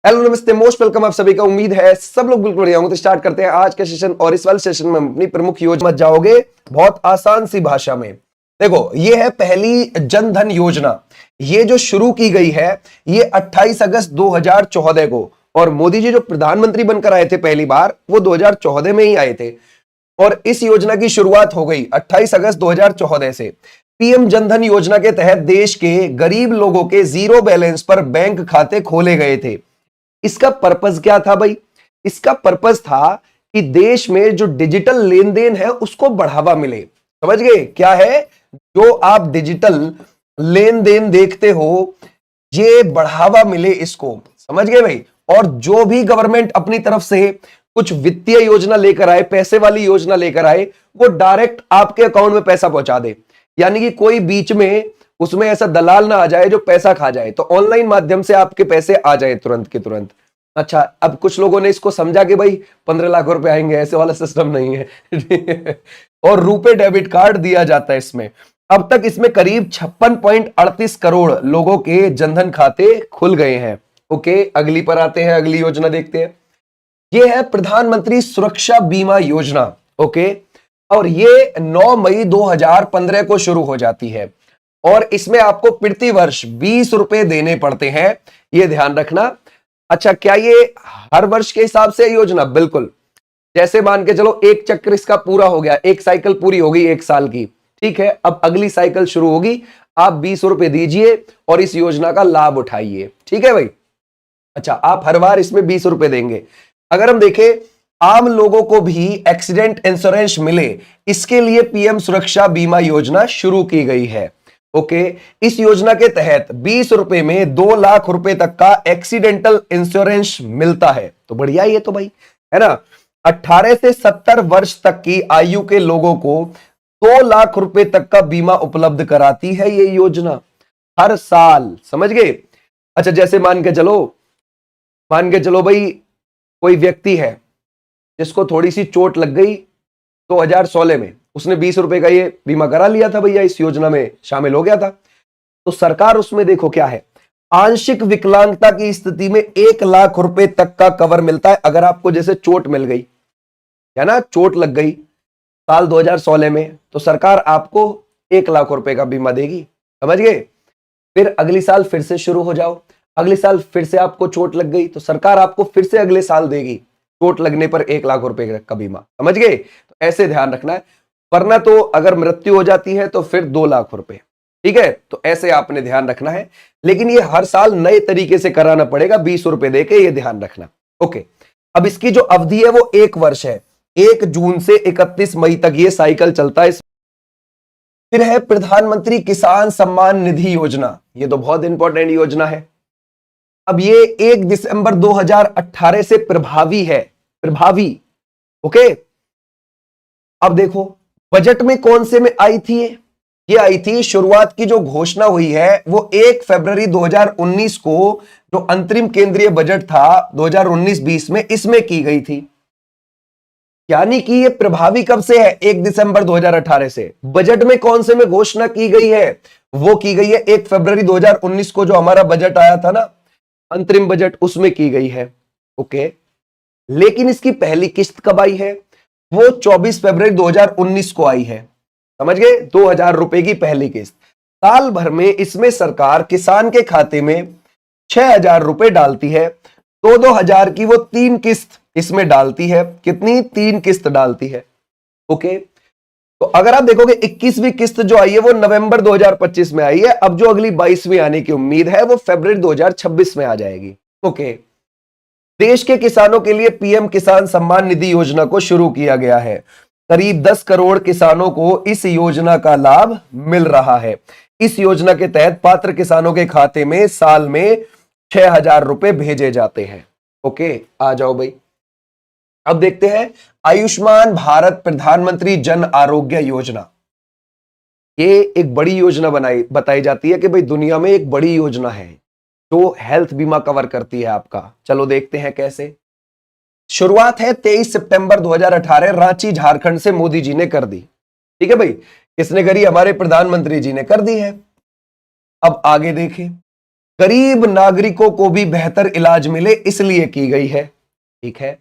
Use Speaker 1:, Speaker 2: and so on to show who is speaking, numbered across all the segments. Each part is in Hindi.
Speaker 1: हेलो नमस्ते, मोस्ट वेलकम आप सभी का। उम्मीद है सब लोग बिल्कुल बढ़िया होंगे। तो स्टार्ट करते हैं आज का सेशन। और इस वाले सेशन में अपनी प्रमुख योजना जाओगे बहुत आसान सी भाषा में। देखो, ये है पहली जन धन योजना। ये जो शुरू की गई है ये 28 अगस्त 2014 को, और मोदी जी जो प्रधानमंत्री बनकर आए थे पहली बार वो 2014 में ही आए थे। और इस योजना की शुरुआत हो गई 28 अगस्त 2014 से। पीएम जनधन योजना के तहत देश के गरीब लोगों के जीरो बैलेंस पर बैंक खाते खोले गए थे। इसका पर्पस क्या था भाई? इसका पर्पस था कि देश में जो डिजिटल लेन देन है उसको बढ़ावा मिले। समझ गए क्या है? जो आप डिजिटल लेन देन देखते हो ये बढ़ावा मिले, इसको समझ गए भाई। और जो भी गवर्नमेंट अपनी तरफ से कुछ वित्तीय योजना लेकर आए, पैसे वाली योजना लेकर आए, वो डायरेक्ट आपके अकाउंट में पैसा पहुंचा दे। यानी कि कोई बीच में उसमें ऐसा दलाल ना आ जाए जो पैसा खा जाए। तो ऑनलाइन माध्यम से आपके पैसे आ जाए तुरंत के तुरंत। अच्छा, अब कुछ लोगों ने इसको समझा कि भाई 15 लाख रुपए आएंगे, ऐसे वाला सिस्टम नहीं है। और रुपए डेबिट कार्ड दिया जाता है इसमें। अब तक इसमें करीब 56.38 करोड़ लोगों के जनधन खाते खुल गए हैं। ओके, अगली पर आते हैं, अगली योजना देखते हैं। यह है प्रधानमंत्री सुरक्षा बीमा योजना। ओके, और ये 9 मई 2015 को शुरू हो जाती है। और इसमें आपको प्रति वर्ष 20 रुपए देने पड़ते हैं, ये ध्यान रखना। अच्छा, क्या ये हर वर्ष के हिसाब से योजना? बिल्कुल। जैसे मान के चलो एक चक्र इसका पूरा हो गया, एक साइकिल पूरी हो गई 1 साल की, ठीक है, अब अगली साइकिल शुरू होगी। आप 20 रुपए दीजिए और इस योजना का लाभ उठाइए, ठीक है भाई। अच्छा, आप हर बार इसमें 20 रुपए देंगे। अगर हम देखें आम लोगों को भी एक्सीडेंट इंश्योरेंस मिले, इसके लिए पीएम सुरक्षा बीमा योजना शुरू की गई है। ओके, इस योजना के तहत 20 रुपए में 2 लाख रुपए तक का एक्सीडेंटल इंश्योरेंस मिलता है। तो बढ़िया ये तो भाई, है ना। 18 से 70 वर्ष तक की आयु के लोगों को 2 लाख रुपए तक का बीमा उपलब्ध कराती है ये योजना हर साल। समझ गए? अच्छा, जैसे मान के चलो भाई कोई व्यक्ति है जिसको थोड़ी सी चोट लग गई 2016 में, उसने 20 रुपए का ये बीमा करा लिया था भैया, इस योजना में शामिल हो गया था। तो सरकार उसमें देखो क्या है, आंशिक विकलांगता की स्थिति में 1 लाख रुपए तक का कवर मिलता है। अगर आपको जैसे चोट मिल गई है ना, चोट लग गई साल 2016 में, तो सरकार आपको 1 लाख रुपए का बीमा देगी। समझ गए? फिर अगली साल फिर से शुरू हो जाओ, अगले साल फिर से आपको चोट लग गई तो सरकार आपको फिर से अगले साल देगी चोट लगने पर 1 लाख रुपए का बीमा। समझ गए? तो ऐसे ध्यान रखना है, वरना तो अगर मृत्यु हो जाती है तो फिर 2 लाख रुपए। ठीक है, तो ऐसे आपने ध्यान रखना है। लेकिन ये हर साल नए तरीके से कराना पड़ेगा, 20 रुपए देके, ये ध्यान रखना। ओके, अब इसकी जो अवधि है वो 1 वर्ष है, 1 जून से 31 मई तक ये साइकिल चलता है। फिर है प्रधानमंत्री किसान सम्मान निधि योजना। ये तो बहुत इंपॉर्टेंट योजना है। अब ये 1 दिसंबर 2018 से प्रभावी है, प्रभावी। ओके, अब देखो बजट में कौन से में आई थी ये आई थी, शुरुआत की जो घोषणा हुई है वो 1 फरवरी 2019 को, जो अंतरिम केंद्रीय बजट था 2019-20 में, इसमें की गई थी। यानी कि ये प्रभावी कब से है? 1 दिसंबर 2018 से। बजट में कौन से में घोषणा की गई है? वो की गई है 1 फरवरी 2019 को, जो हमारा बजट आया था ना, अंतरिम बजट, उसमें की गई है। ओके, लेकिन इसकी पहली किस्त कब आई है? वो 24 फरवरी 2019 को आई है। समझ गए? 2000 रुपए की पहली किस्त। साल भर में इसमें सरकार किसान के खाते में 6000 रुपए डालती है। 2-2 हजार की वो 3 किस्त इसमें डालती है। कितनी? 3 किस्त डालती है। ओके, तो अगर आप देखोगे 21वीं किस्त जो आई है वो नवंबर 2025 में आई है। अब जो अगली 22वीं आने की उम्मीद है वो फरवरी 2026 में आ जाएगी। ओके, देश के किसानों के लिए पीएम किसान सम्मान निधि योजना को शुरू किया गया है। करीब 10 करोड़ किसानों को इस योजना का लाभ मिल रहा है। इस योजना के तहत पात्र किसानों के खाते में साल में 6000 रुपए भेजे जाते हैं। ओके, आ जाओ भाई, अब देखते हैं आयुष्मान भारत प्रधानमंत्री जन आरोग्य योजना। ये एक बड़ी योजना बताई जाती है कि भाई दुनिया में एक बड़ी योजना है जो हेल्थ बीमा कवर करती है आपका। चलो देखते हैं कैसे। शुरुआत है 23 सितंबर 2018, रांची झारखंड से मोदी जी ने कर दी। ठीक है भाई, किसने करी? हमारे प्रधानमंत्री जी ने कर दी है। अब आगे देखें, गरीब नागरिकों को भी बेहतर इलाज मिले इसलिए की गई है। ठीक है,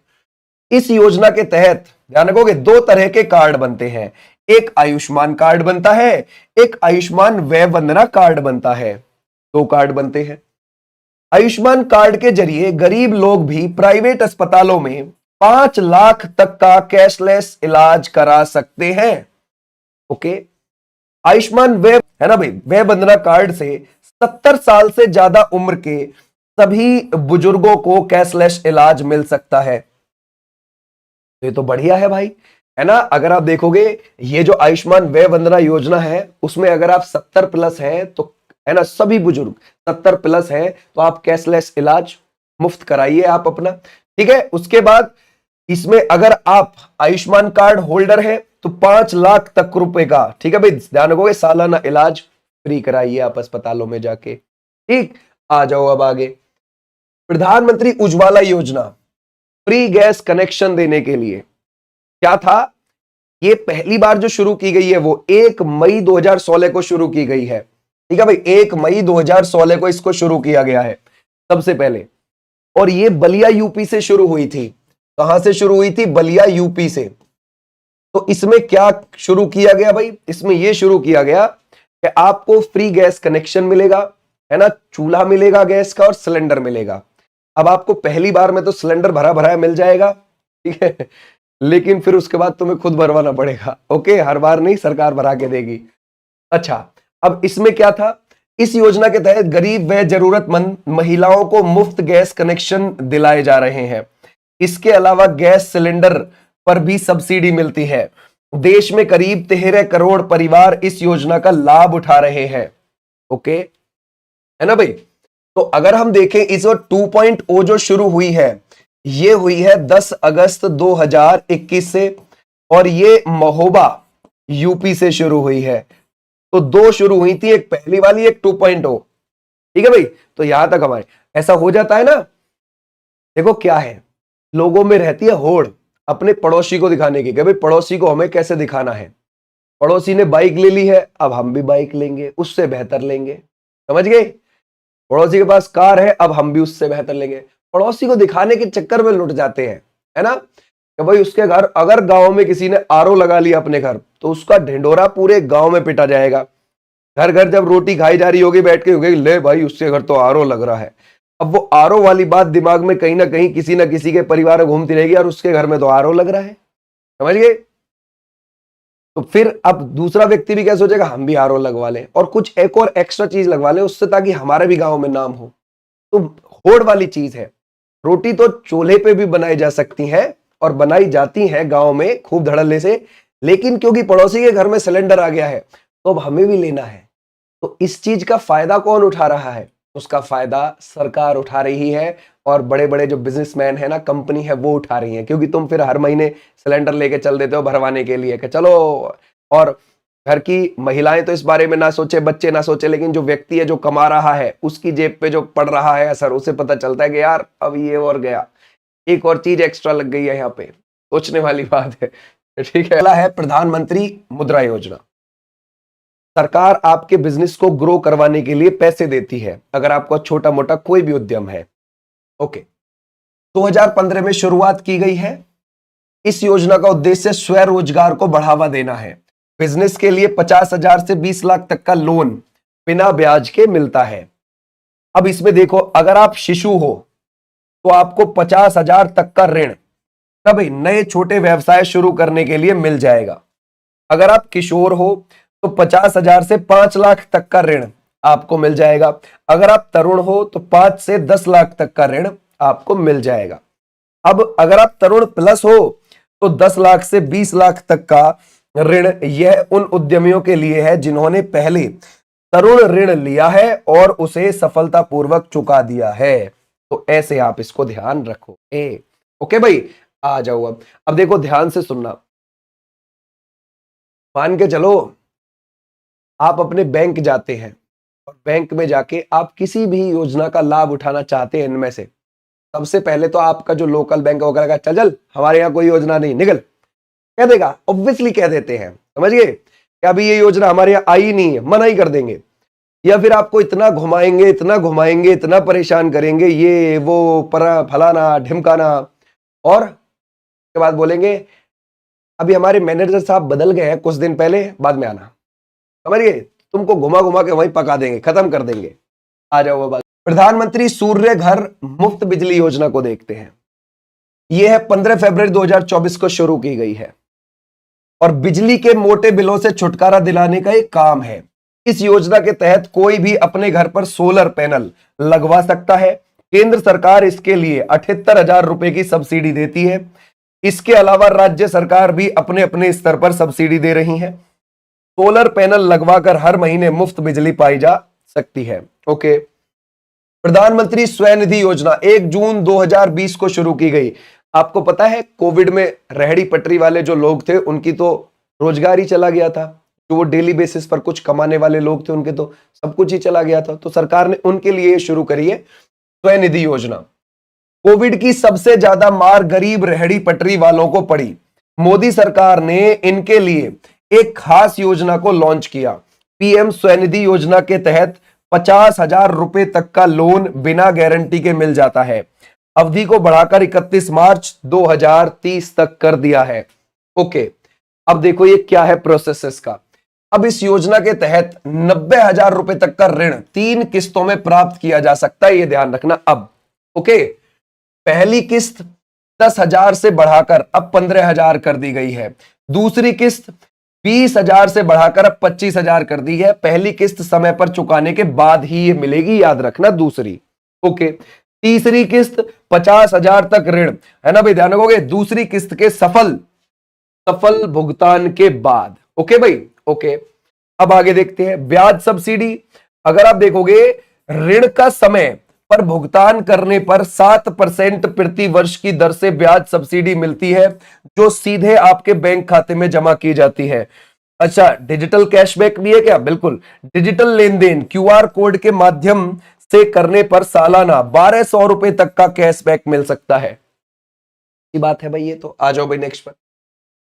Speaker 1: इस योजना के तहत ध्यान रखोगे दो तरह के कार्ड बनते हैं, एक आयुष्मान कार्ड बनता है, एक आयुष्मान वय वंदना कार्ड बनता है। दो कार्ड बनते हैं। आयुष्मान कार्ड के जरिए गरीब लोग भी प्राइवेट अस्पतालों में 5 लाख तक का कैशलेस इलाज करा सकते हैं। ओके, आयुष्मान वय है ना भाई, वय वंदना कार्ड से 70 साल से ज्यादा उम्र के सभी बुजुर्गों को कैशलेस इलाज मिल सकता है। तो ये तो बढ़िया है भाई, है ना। अगर आप देखोगे ये जो आयुष्मान वय वंदना योजना है उसमें अगर आप 70 प्लस हैं तो, है ना, सभी बुजुर्ग 70 प्लस हैं तो आप कैशलेस इलाज मुफ्त कराइए आप अपना। ठीक है, उसके बाद इसमें अगर आप आयुष्मान कार्ड होल्डर है तो 5 लाख तक रुपए का, ठीक है भाई, ध्यान रखोगे, सालाना इलाज फ्री कराइए आप अस्पतालों में जाके। ठीक, आ जाओ अब आगे। प्रधानमंत्री उज्ज्वला योजना, फ्री गैस कनेक्शन देने के लिए क्या था, ये पहली बार जो शुरू की गई है वो 1 मई 2016 को शुरू की गई है। ठीक है भाई, 1 मई 2016 को इसको शुरू किया गया है सबसे पहले, और ये बलिया यूपी से शुरू हुई थी। कहां से शुरू हुई थी? बलिया यूपी से। तो इसमें क्या शुरू किया गया भाई? इसमें यह शुरू किया गया कि आपको फ्री गैस कनेक्शन मिलेगा, है ना, चूल्हा मिलेगा गैस का और सिलेंडर मिलेगा। अब आपको पहली बार में तो सिलेंडर भरा भरा मिल जाएगा, ठीक है, लेकिन फिर उसके बाद तुम्हें खुद भरवाना पड़ेगा। ओके, हर बार नहीं, सरकार भरा के देगी। अच्छा, अब इसमें क्या था, इस योजना के तहत गरीब व जरूरतमंद महिलाओं को मुफ्त गैस कनेक्शन दिलाए जा रहे हैं। इसके अलावा गैस सिलेंडर पर भी सब्सिडी मिलती है। देश में करीब 13 करोड़ परिवार इस योजना का लाभ उठा रहे हैं। ओके, है ना भाई। तो अगर हम देखें इस 2.0 जो शुरू हुई है, ये हुई है 10 अगस्त 2021 से, और ये महोबा यूपी से शुरू हुई है। तो दो शुरू हुई थी, एक पहली वाली, एक 2.0। ठीक है भाई, तो यहां तक हमारे ऐसा हो जाता है ना। देखो क्या है, लोगों में रहती है होड़ अपने पड़ोसी को दिखाने की कि भाई पड़ोसी को हमें कैसे दिखाना है। पड़ोसी ने बाइक ले ली है, अब हम भी बाइक लेंगे, उससे बेहतर लेंगे। समझ गए? पड़ोसी के पास कार है, अब हम भी उससे बेहतर लेंगे। पड़ोसी को दिखाने के चक्कर में लुट जाते हैं, है ना, कि भाई उसके घर, अगर गांव में किसी ने आरओ लगा लिया अपने घर तो उसका ढिंडोरा पूरे गांव में पिटा जाएगा। घर घर जब रोटी खाई जा रही होगी बैठ के, होगी ले भाई उसके घर तो आरओ लग रहा है। अब वो आरओ वाली बात दिमाग में कहीं ना कहीं किसी ना किसी के परिवार में घूमती रहेगी, और उसके घर में तो आरओ लग रहा है। समझ गए? तो फिर अब दूसरा व्यक्ति भी क्या सोचेगा, हम भी आरओ लगवा लें और कुछ एक और एक्स्ट्रा चीज लगवा लें उससे, ताकि हमारे भी गांव में नाम हो। तो होड़ वाली चीज है। रोटी तो चूल्हे पे भी बनाई जा सकती है और बनाई जाती है गांव में खूब धड़ल्ले से, लेकिन क्योंकि पड़ोसी के घर में सिलेंडर आ गया है तो अब हमें भी लेना है। तो इस चीज का फायदा कौन उठा रहा है? उसका फायदा सरकार उठा रही है, और बड़े बड़े जो बिजनेसमैन है ना, कंपनी है, वो उठा रही है। क्योंकि तुम फिर हर महीने सिलेंडर लेके चल देते हो भरवाने के लिए कि चलो, और घर की महिलाएं तो इस बारे में ना सोचे, बच्चे ना सोचे, लेकिन जो व्यक्ति है जो कमा रहा है उसकी जेब पे जो पड़ रहा है असर, उसे पता चलता है कि यार अब ये और गया, एक और चीज एक्स्ट्रा लग गई है यहाँ पे। सोचने वाली बात है। ठीक है, अगला है प्रधानमंत्री मुद्रा योजना। सरकार आपके बिजनेस को ग्रो करवाने के लिए पैसे देती है, अगर आपका छोटा मोटा कोई भी उद्यम है। ओके, 2015 में शुरुआत की गई है। इस योजना का उद्देश्य स्वरोजगार को बढ़ावा देना है। बिजनेस के लिए 50,000 से 20 लाख तक का लोन बिना ब्याज के मिलता है। अब इसमें देखो, अगर आप शिशु हो तो आपको 50,000 तक का ऋण तभी नए छोटे व्यवसाय शुरू करने के लिए मिल जाएगा। अगर आप किशोर हो तो 50,000 से 5 लाख तक का ऋण आपको मिल जाएगा। अगर आप तरुण हो तो 5 से 10 लाख तक का ऋण आपको मिल जाएगा। अब अगर आप तरुण प्लस हो तो 10 लाख से 20 लाख तक का ऋण, यह उन उद्यमियों के लिए है जिन्होंने पहले तरुण ऋण लिया है और उसे सफलतापूर्वक चुका दिया है। तो ऐसे आप इसको ध्यान रखो। ओके भाई, आ जाओ। अब देखो, ध्यान से सुनना। मान के चलो आप अपने बैंक जाते हैं और बैंक में जाके आप किसी भी योजना का लाभ उठाना चाहते हैं। इनमें से सबसे पहले तो आपका जो लोकल बैंक वगैरह का, चल चल हमारे यहाँ कोई योजना नहीं, निकल, कह देगा। ऑब्वियसली कह देते हैं, समझ गए कि अभी ये योजना हमारे यहाँ आई नहीं है, मना ही कर देंगे। या फिर आपको इतना घुमाएंगे, इतना घुमाएंगे, इतना परेशान करेंगे, ये वो परा फलाना ढिमकाना, और के बाद बोलेंगे अभी हमारे मैनेजर साहब बदल गए हैं कुछ दिन पहले, बाद में आना। समझ गए? तुमको घुमा घुमा के वहीं पका देंगे, खत्म कर देंगे। आ जाओ वो बात। प्रधानमंत्री सूर्य घर मुफ्त बिजली योजना को देखते हैं। यह है 15 फरवरी 2024 को शुरू की गई है और बिजली के मोटे बिलों से छुटकारा दिलाने का एक काम है। इस योजना के तहत कोई भी अपने घर पर सोलर पैनल लगवा सकता है। केंद्र सरकार इसके लिए 78,000 रुपए की सब्सिडी देती है। इसके अलावा राज्य सरकार भी अपने अपने स्तर पर सब्सिडी दे रही है। सोलर पैनल लगवाकर हर महीने मुफ्त बिजली पाई जा सकती है। ओके। प्रधानमंत्री स्वनिधि योजना 1 जून 2020 को शुरू की गई। आपको पता है कोविड में रेहड़ी पटरी वाले जो लोग थे उनकी तो रोजगार ही चला गया था। जो वो डेली बेसिस पर कुछ कमाने वाले लोग थे उनके तो सब कुछ ही चला गया था। तो सरकार ने उनके लिए शुरू करी है स्वनिधि योजना। कोविड की सबसे ज्यादा मार गरीब रेहड़ी पटरी वालों को पड़ी। मोदी सरकार ने इनके लिए एक खास योजना को लॉन्च किया। पीएम स्वनिधि योजना के तहत 50,000 रुपए तक का लोन बिना गारंटी के मिल जाता है। अवधि को बढ़ाकर 31 मार्च 2030 तक कर दिया है। ओके, अब देखो ये क्या है प्रोसेस इसका। अब इस योजना के तहत 90,000 रुपए तक का ऋण 3 किस्तों में प्राप्त किया जा सकता है, ये ध्यान रखना। अब ओके, पहली किस्त 10,000 से बढ़ाकर अब 15,000 कर दी गई है। दूसरी किस्त 20,000 से बढ़ाकर अब 25,000 कर दी है। पहली किस्त समय पर चुकाने के बाद ही ये मिलेगी, याद रखना। दूसरी ओके, तीसरी किस्त 50,000 तक ऋण है ना भाई, ध्यान रखोगे। दूसरी किस्त के सफल भुगतान के बाद। ओके भाई, ओके। अब आगे देखते हैं ब्याज सब्सिडी। अगर आप देखोगे ऋण का समय पर भुगतान करने पर 7% प्रति वर्ष की दर से ब्याज सब्सिडी मिलती है, जो सीधे आपके बैंक खाते में जमा की जाती है। अच्छा, डिजिटल कैशबैक भी है क्या? बिल्कुल। डिजिटल लेन देन क्यूआर कोड के माध्यम से करने पर सालाना 1,200 रुपए तक का कैशबैक मिल सकता है। ये बात है भाई। ये तो आ जाओ भाई नेक्स्ट पर।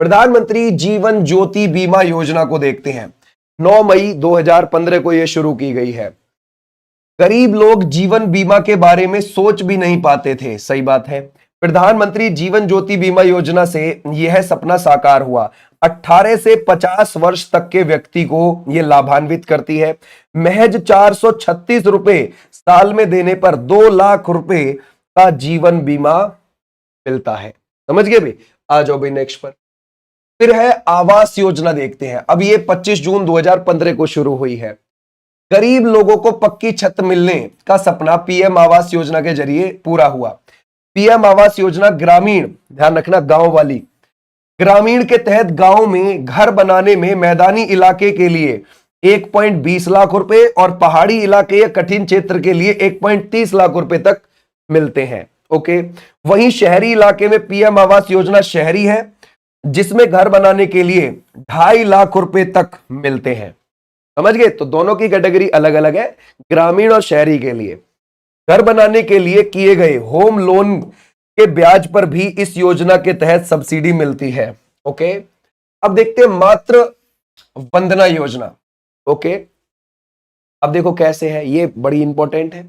Speaker 1: प्रधानमंत्री जीवन ज्योति बीमा योजना को देखते हैं। 9 मई 2015 को यह शुरू की गई है। गरीब लोग जीवन बीमा के बारे में सोच भी नहीं पाते थे। सही बात है। प्रधानमंत्री जीवन ज्योति बीमा योजना से यह सपना साकार हुआ। 18 से 50 वर्ष तक के व्यक्ति को यह लाभान्वित करती है। महज 436 रुपए साल में देने पर 2 लाख रुपए का जीवन बीमा मिलता है। समझ गए भाई? आ जाओ भाई नेक्स्ट पर। फिर है आवास योजना देखते हैं। अब ये 25 जून 2015 को शुरू हुई है। गरीब लोगों को पक्की छत मिलने का सपना पीएम आवास योजना के जरिए पूरा हुआ। पीएम आवास योजना ग्रामीण, ध्यान रखना, गांव वाली। ग्रामीण के तहत गांव में घर बनाने में मैदानी इलाके के लिए 1.20 लाख रुपए और पहाड़ी इलाके या कठिन क्षेत्र के लिए 1.30 लाख रुपए तक मिलते हैं। ओके, वहीं शहरी इलाके में पीएम आवास योजना शहरी है, जिसमें घर बनाने के लिए 2.5 लाख रुपए तक मिलते हैं। समझ गए? तो दोनों की कैटेगरी अलग अलग है, ग्रामीण और शहरी के लिए। घर बनाने के लिए किए गए होम लोन के ब्याज पर भी इस योजना के तहत सब्सिडी मिलती है। ओके, अब देखते हैं मातृ वंदना योजना। ओके, अब देखो कैसे है, ये बड़ी इंपॉर्टेंट है।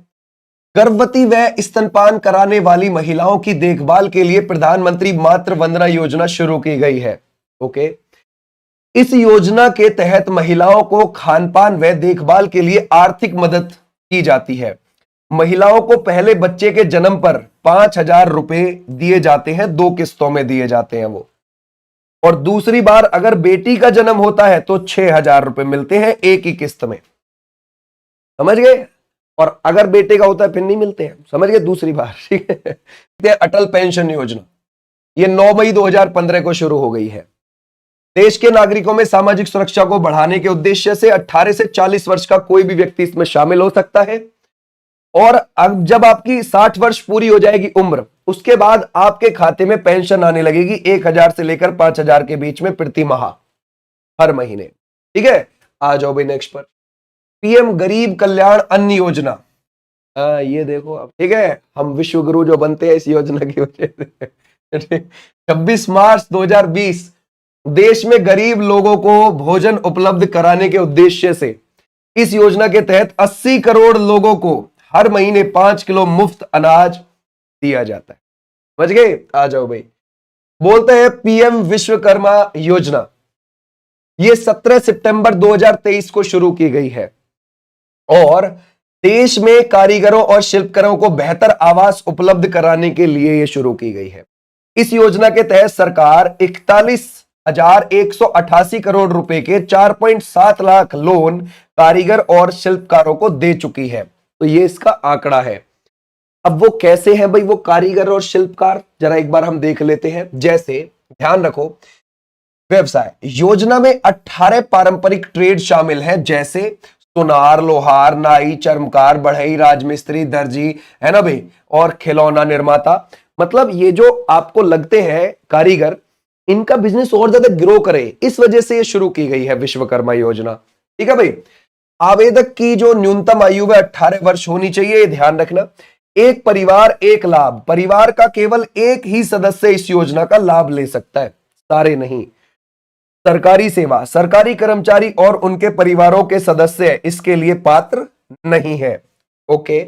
Speaker 1: गर्भवती व स्तनपान कराने वाली महिलाओं की देखभाल के लिए प्रधानमंत्री मातृ वंदना योजना शुरू की गई है। ओके, इस योजना के तहत महिलाओं को खानपान व देखभाल के लिए आर्थिक मदद की जाती है। महिलाओं को पहले बच्चे के जन्म पर 5,000 रुपए दिए जाते हैं, 2 किस्तों में दिए जाते हैं वो। और दूसरी बार अगर बेटी का जन्म होता है तो 6,000 रुपए मिलते हैं, एक ही किस्त में। समझ गए? और अगर बेटे का होता है फिर नहीं मिलते हैं। समझ गए? दूसरी बार। ठीक है। अटल पेंशन योजना, ये 9 मई 2015 को शुरू हो गई है। देश के नागरिकों में सामाजिक सुरक्षा को बढ़ाने के उद्देश्य से 18 से 40 वर्ष का कोई भी व्यक्ति इसमें शामिल हो सकता है। और अब जब आपकी 60 वर्ष पूरी हो जाएगी उम्र, उसके बाद आपके खाते में पेंशन आने लगेगी 1,000 से लेकर 5,000 के बीच में प्रति माह, हर महीने। ठीक है, आ जाओ भाई नेक्स्ट पर। पीएम गरीब कल्याण अन्न योजना। ये देखो अब, ठीक है, हम विश्व गुरु जो बनते हैं इस योजना की वजह से। 26 मार्च 2020 देश में गरीब लोगों को भोजन उपलब्ध कराने के उद्देश्य से इस योजना के तहत 80 करोड़ लोगों को हर महीने 5 किलो मुफ्त अनाज दिया जाता है। समझ गए? आ जाओ भाई। बोलते हैं पीएम विश्वकर्मा योजना, यह 17 सितंबर 2023 को शुरू की गई है और देश में कारीगरों और शिल्पकारों को बेहतर आवास उपलब्ध कराने के लिए यह शुरू की गई है। इस योजना के तहत सरकार 41,188 करोड़ रुपए के 4.7 लाख लोन कारीगर और शिल्पकारों को दे चुकी है। तो ये इसका आंकड़ा है। अब वो कैसे हैं भाई वो कारीगर और शिल्पकार, जरा एक बार हम देख लेते हैं। जैसे ध्यान रखो, व्यवसाय योजना में 18 पारंपरिक ट्रेड शामिल हैं, जैसे सुनार, लोहार, नाई, चर्मकार, बढ़ई, राजमिस्त्री, दर्जी, है ना भाई, और खिलौना निर्माता। मतलब ये जो आपको लगते हैं कारीगर, इनका बिजनेस और ज्यादा ग्रो करे, इस वजह से ये शुरू की गई है विश्वकर्मा योजना। ठीक है भाई। आवेदक की जो न्यूनतम आयु है 18 वर्ष होनी चाहिए, ध्यान रखना। एक परिवार एक लाभ, परिवार का केवल एक ही सदस्य इस योजना का लाभ ले सकता है, सारे नहीं। सरकारी सेवा, सरकारी कर्मचारी और उनके परिवारों के सदस्य इसके लिए पात्र नहीं है। ओके,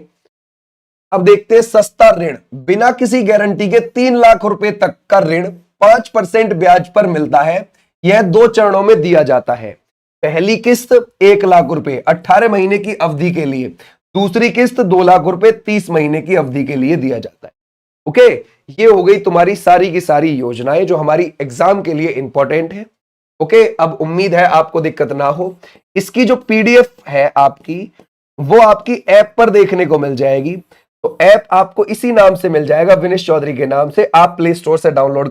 Speaker 1: अब देखते हैं सस्ता ऋण। बिना किसी गारंटी के 3 लाख रुपए तक का ऋण 5% ब्याज पर मिलता है। यह 2 चरणों में दिया जाता है। पहली किस्त 1 लाख रुपए 18 महीने की अवधि के लिए, दूसरी किस्त 2 लाख रुपए 30 महीने की अवधि के लिए दिया जाता है। ओके, ये हो गई तुम्हारी सारी की सारी योजनाएं जो हमारी एग्जाम के लिए इंपॉर्टेंट है। ओके, अब उम्मीद है आपको दिक्कत ना हो। इसकी जो पीडीएफ है आपकी, वो आपकी ऐप पर देखने को मिल जाएगी। तो ऐप आपको इसी नाम से मिल जाएगा, विनेश चौधरी के नाम से। आप प्ले स्टोर से डाउनलोड